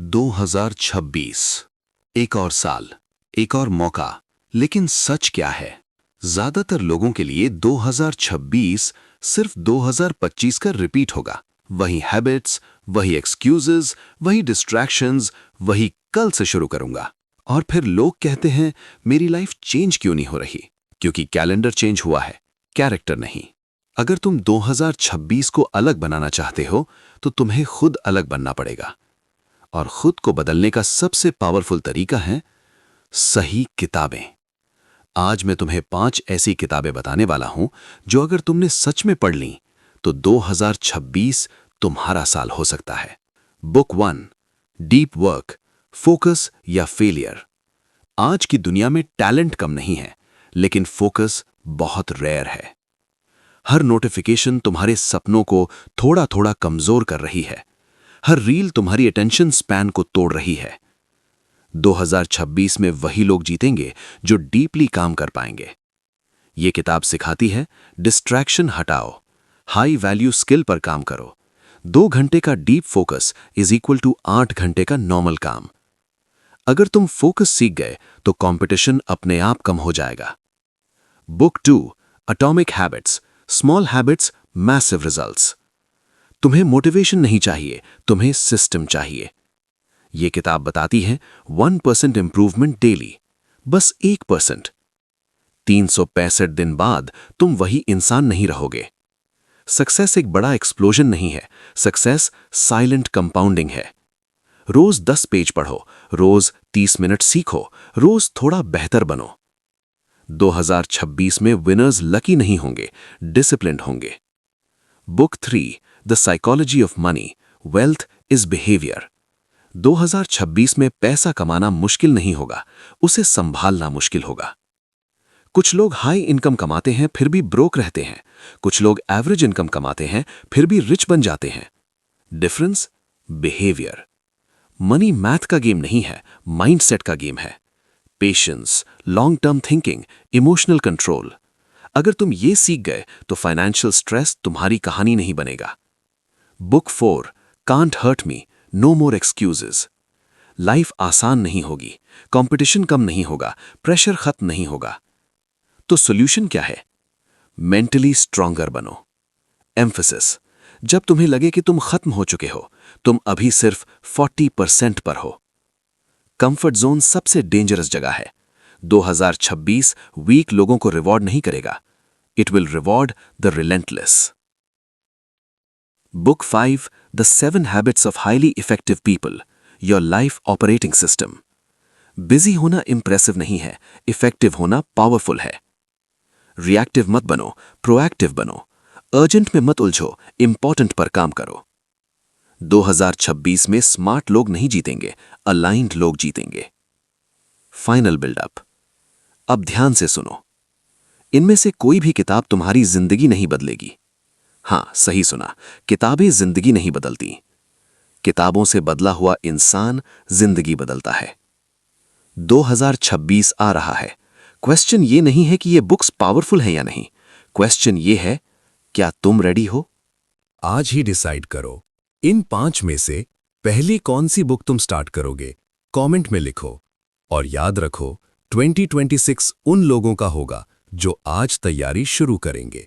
2026 एक और साल, एक और मौका। लेकिन सच क्या है? ज्यादातर लोगों के लिए 2026 सिर्फ 2025 का रिपीट होगा। वही हैबिट्स, वही एक्सक्यूजेस, वही डिस्ट्रैक्शंस, वही कल से शुरू करूंगा। और फिर लोग कहते हैं मेरी लाइफ चेंज क्यों नहीं हो रही? क्योंकि कैलेंडर चेंज हुआ है, कैरेक्टर नहीं। अगर तुम 2026 को अलग बनाना चाहते हो तो तुम्हें खुद अलग बनना पड़ेगा। और खुद को बदलने का सबसे पावरफुल तरीका है सही किताबें। आज मैं तुम्हें 5 ऐसी किताबें बताने वाला हूं जो अगर तुमने सच में पढ़ ली तो 2026 तुम्हारा साल हो सकता है। बुक 1, डीप वर्क, फोकस या फेलियर। आज की दुनिया में टैलेंट कम नहीं है, लेकिन फोकस बहुत रेयर है। हर नोटिफिकेशन तुम्हारे सपनों को थोड़ा थोड़ा कमजोर कर रही है। हर रील तुम्हारी अटेंशन स्पैन को तोड़ रही है। 2026 में वही लोग जीतेंगे जो डीपली काम कर पाएंगे। ये किताब सिखाती है डिस्ट्रैक्शन हटाओ, हाई वैल्यू स्किल पर काम करो। 2 घंटे का deep focus is equal to 8 घंटे का नॉर्मल काम। अगर तुम फोकस सीख गए तो कंपटीशन अपने आप कम हो जाएगा। Book 2, atomic habits, small habits, massive results. तुम्हें मोटिवेशन नहीं चाहिए, तुम्हें सिस्टम चाहिए। यह किताब बताती है 1% इंप्रूवमेंट डेली, बस 1%। 365 दिन बाद तुम वही इंसान नहीं रहोगे। सक्सेस एक बड़ा एक्सप्लोजन नहीं है, सक्सेस साइलेंट कंपाउंडिंग है। रोज 10 पेज पढ़ो, रोज 30 मिनट सीखो, रोज थोड़ा बेहतर बनो। 2026 में विनर्स लकी नहीं होंगे, डिसिप्लिन्ड होंगे। Book 3, the psychology of money, wealth is behaviour. 2026 में पैसा कमाना मुश्किल नहीं होगा, उसे संभालना मुश्किल होगा। कुछ लोग हाई इनकम कमाते हैं फिर भी ब्रोक रहते हैं। कुछ लोग एवरेज इनकम कमाते हैं फिर भी रिच बन जाते हैं। Difference behaviour. मनी मैथ का गेम नहीं है, माइंडसेट का गेम है। Patience, long term thinking, emotional control. अगर तुम ये सीख गए तो फाइनेंशियल स्ट्रेस तुम्हारी कहानी नहीं बनेगा। Book 4, can't hurt me, no more excuses. Life आसान नहीं होगी, कंपटीशन कम नहीं होगा, प्रेशर खत्म नहीं होगा। तो सॉल्यूशन क्या है? मेंटली स्ट्रॉन्गर बनो। एम्फेसिस। जब तुम्हें लगे कि तुम खत्म हो चुके हो, तुम अभी सिर्फ 40% पर हो। कंफर्ट जोन सबसे डेंजरस जगह है। 2026 वीक लोगों को रिवॉर्ड नहीं करेगा, it will reward the relentless. Book 5, the 7 habits of highly effective people, your life operating system. Busy होना इंप्रेसिव नहीं है, इफेक्टिव होना पावरफुल है। रिएक्टिव मत बनो, प्रोएक्टिव बनो। अर्जेंट में मत उलझो, इंपॉर्टेंट पर काम करो। 2026 में स्मार्ट लोग नहीं जीतेंगे, अलाइंड लोग जीतेंगे। Final build up. अब ध्यान से सुनो। इनमें से कोई भी किताब तुम्हारी जिंदगी नहीं बदलेगी। हां, सही सुना, किताबें जिंदगी नहीं बदलती। किताबों से बदला हुआ इंसान जिंदगी बदलता है। 2026 आ रहा है। क्वेश्चन ये नहीं है कि ये बुक्स पावरफुल हैं या नहीं। क्वेश्चन ये है, क्या तुम रेडी हो? आज ही डिसाइड करो, इन 5 में से पहली कौन सी बुक तुम स्टार्ट करोगे? कमेंट में लिखो। और याद रखो, 2026 उन लोगों का होगा जो आज तैयारी शुरू करेंगे।